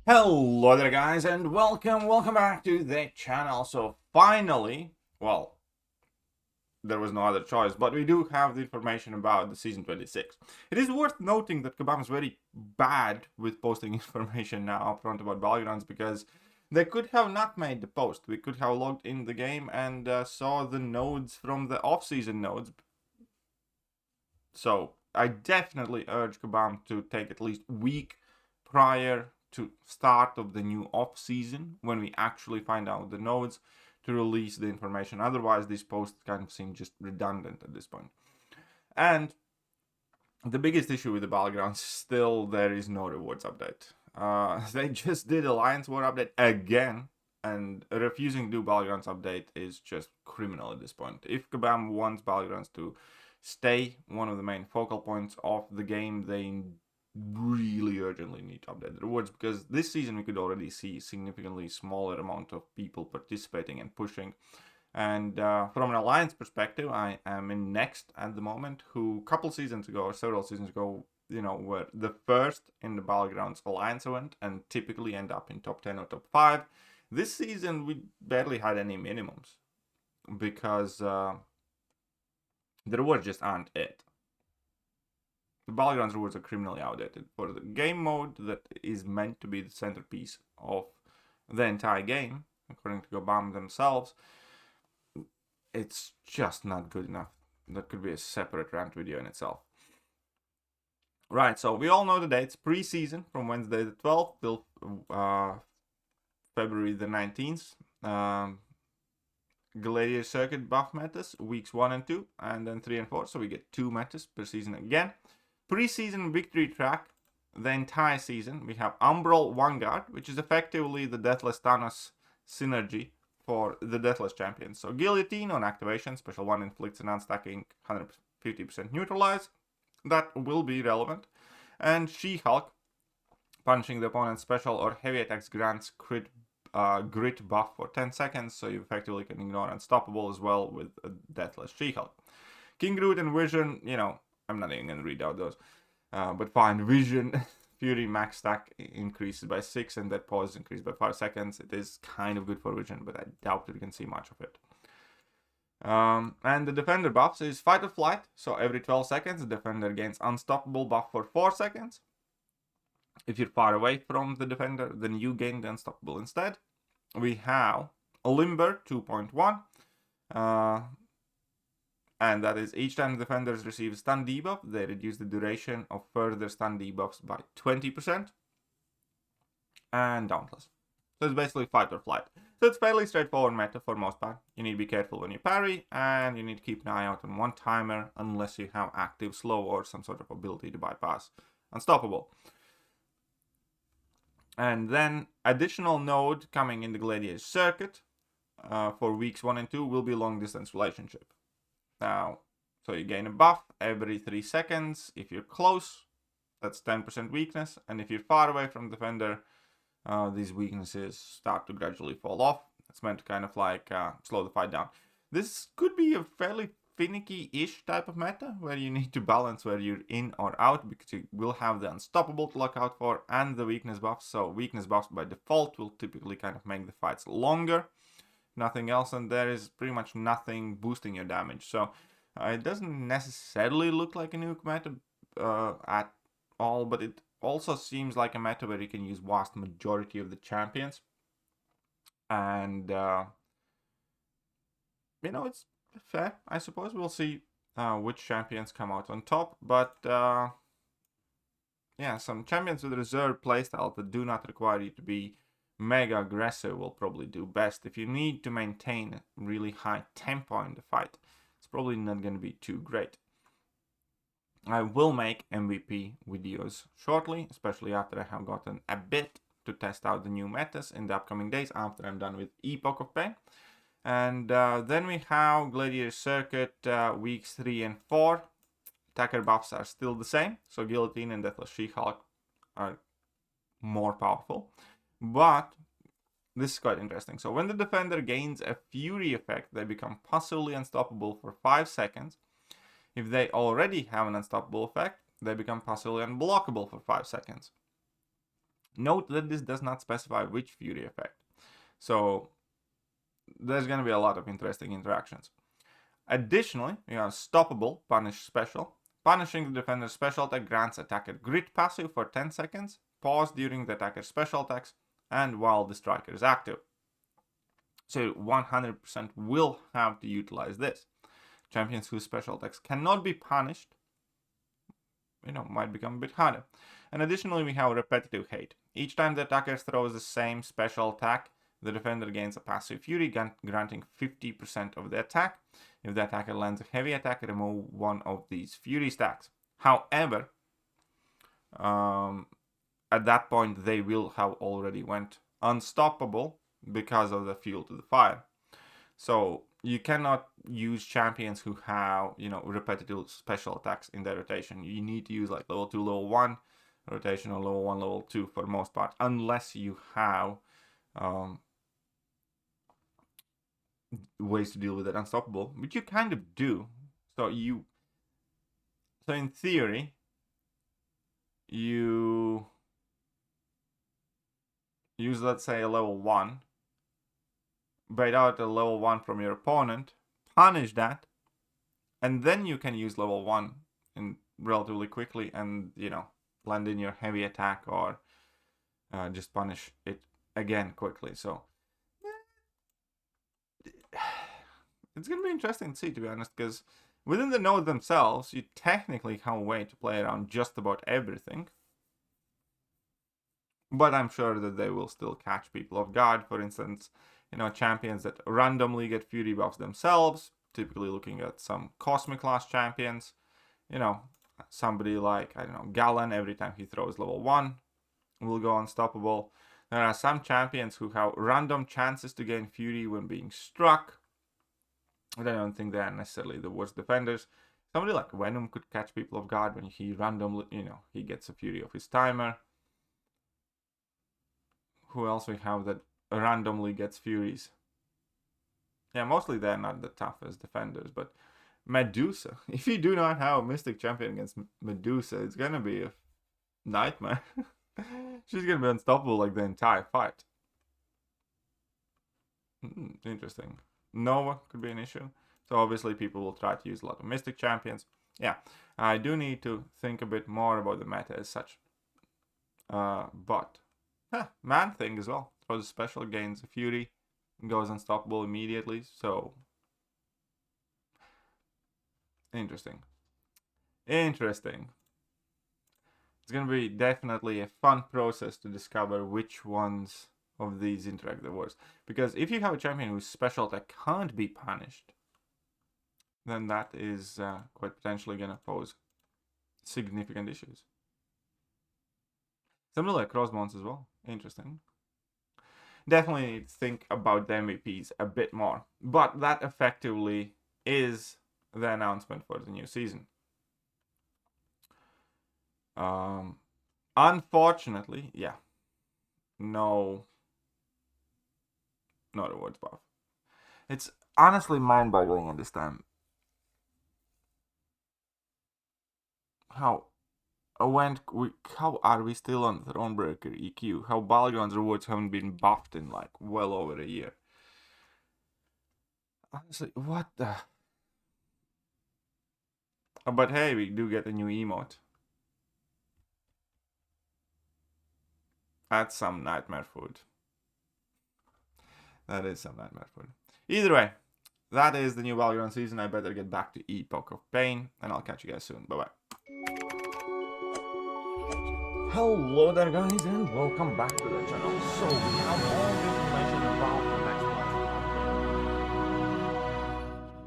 Hello there guys and welcome back to the channel. So finally, well, there was no other choice, but we do have the information about the season 26. It is worth noting that Kabam is very bad with posting information now upfront about Battlegrounds because they could have not made the post. We could have logged in the game and saw the nodes from the off-season nodes. So I definitely urge Kabam to take at least a week prior to start of the new off season when we actually find out the nodes to release the information. Otherwise, these posts kind of seem just redundant at this point. And the biggest issue with the Battlegrounds still there is no rewards update. They just did Alliance War update again, and refusing to do Battlegrounds update is just criminal at this point. If Kabam wants Battlegrounds to stay one of the main focal points of the game, they really urgently need to update the rewards, because this season we could already see significantly smaller amount of people participating and pushing. And from an alliance perspective, I am in Next at the moment, who a couple seasons ago or several seasons ago, were the first in the Battlegrounds alliance event and typically end up in top 10 or top 5. This season we barely had any minimums because the rewards just aren't it. The Battlegrounds rewards are criminally outdated. For the game mode that is meant to be the centerpiece of the entire game, according to Kabam themselves, it's just not good enough. That could be a separate rant video in itself. Right, so we all know the dates. Pre-season from Wednesday the 12th till February the 19th. Gladiator circuit buff metas, weeks 1 and 2, and then 3 and 4, so we get 2 metas per season again. Pre-season victory track, the entire season, we have Umbral Vanguard, which is effectively the Deathless Thanos synergy for the Deathless champions. So Guillotine on activation, special 1 inflicts an unstacking 150% neutralize. That will be relevant. And She-Hulk, punching the opponent's special or heavy attacks grants grit buff for 10 seconds, so you effectively can ignore Unstoppable as well with a Deathless She-Hulk. King Groot and Vision, I'm not even going to read out those. But fine, Vision, Fury max stack increases by 6 and that pause increased by 5 seconds. It is kind of good for Vision, but I doubt we can see much of it. And the Defender buffs is Fight or Flight. So every 12 seconds, the Defender gains Unstoppable buff for 4 seconds. If you're far away from the Defender, then you gain the Unstoppable instead. We have Limber 2.1. And that is each time the defenders receive a stun debuff, they reduce the duration of further stun debuffs by 20%. And Dauntless. So it's basically Fight or Flight. So it's fairly straightforward meta for most part. You need to be careful when you parry, and you need to keep an eye out on one timer unless you have active slow or some sort of ability to bypass Unstoppable. And then additional node coming in the Gladiator circuit for weeks 1 and 2 will be long distance relationship. Now, so you gain a buff every 3 seconds. If you're close, that's 10% weakness. And if you're far away from the defender, these weaknesses start to gradually fall off. It's meant to kind of like slow the fight down. This could be a fairly finicky-ish type of meta where you need to balance where you're in or out, because you will have the Unstoppable to look out for and the weakness buffs. So weakness buffs by default will typically kind of make the fights longer. Nothing else, and there is pretty much nothing boosting your damage. So it doesn't necessarily look like a nuke meta at all, but it also seems like a meta where you can use vast majority of the champions. And, it's fair, I suppose. We'll see which champions come out on top. But, yeah, some champions with reserved playstyle that do not require you to be mega aggressive will probably do best. If you need to maintain a really high tempo in the fight, it's probably not going to be too great. I will make MVP videos shortly, especially after I have gotten a bit to test out the new metas in the upcoming days after I'm done with Epoch of Pain. And then we have Gladiator Circuit weeks 3 and 4. Attacker buffs are still the same, so Guillotine and Deathless She-Hulk are more powerful. But this is quite interesting. So when the defender gains a Fury effect, they become passively unstoppable for 5 seconds. If they already have an unstoppable effect, they become passively unblockable for 5 seconds. Note that this does not specify which Fury effect. So there's going to be a lot of interesting interactions. Additionally, we have Stoppable Punish Special. Punishing the defender's special attack grants attacker grit passive for 10 seconds, pause during the attacker's special attacks, and while the striker is active. So 100% will have to utilize this. Champions whose special attacks cannot be punished, might become a bit harder. And additionally, we have Repetitive Hate. Each time the attacker throws the same special attack, the defender gains a passive Fury, granting 50% of the attack. If the attacker lands a heavy attack, remove one of these Fury stacks. However, at that point, they will have already went unstoppable because of the fuel to the fire. So you cannot use champions who have, repetitive special attacks in their rotation. You need to use like level 2, level 1 rotation, or level 1, level 2 for the most part, unless you have ways to deal with it unstoppable, which you kind of do. So in theory, you use, let's say, a level 1, bait out a level 1 from your opponent, punish that, and then you can use level 1 in relatively quickly and, land in your heavy attack, or just punish it again quickly. So it's going to be interesting to see, to be honest, because within the node themselves, you technically have a way to play around just about everything. But I'm sure that they will still catch people off guard. For instance, champions that randomly get Fury buffs themselves, typically looking at some Cosmic class champions. Somebody like, Galen, every time he throws level 1, will go unstoppable. There are some champions who have random chances to gain Fury when being struck. I don't think they are necessarily the worst defenders. Somebody like Venom could catch people off guard when he randomly, he gets a Fury of his timer. Who else we have that randomly gets Furies? Yeah, mostly they're not the toughest defenders, but Medusa. If you do not have a Mystic champion against Medusa, it's gonna be a nightmare. She's gonna be unstoppable like the entire fight. Interesting. Nova could be an issue. So obviously people will try to use a lot of Mystic champions. Yeah, I do need to think a bit more about the meta as such. But Man Thing as well. Throws a special, gains a Fury, goes unstoppable immediately. So interesting. It's gonna be definitely a fun process to discover which ones of these interact the worst. Because if you have a champion whose special attack can't be punished, then that is quite potentially gonna pose significant issues. Similar crossbones as well. Interesting. Definitely need to think about the MVPs a bit more. But that effectively is the announcement for the new season. Unfortunately, yeah. No rewards buff. It's honestly mind-boggling at this time. How are we still on Thronebreaker EQ? How Battlegrounds rewards haven't been buffed in like well over a year? Honestly, what the? But hey, we do get a new emote. That's some nightmare food. That is some nightmare food. Either way, that is the new Battleground season. I better get back to Epoch of Pain, and I'll catch you guys soon. Bye-bye. Hello there, guys, and welcome back to the channel. So we have all the information about the next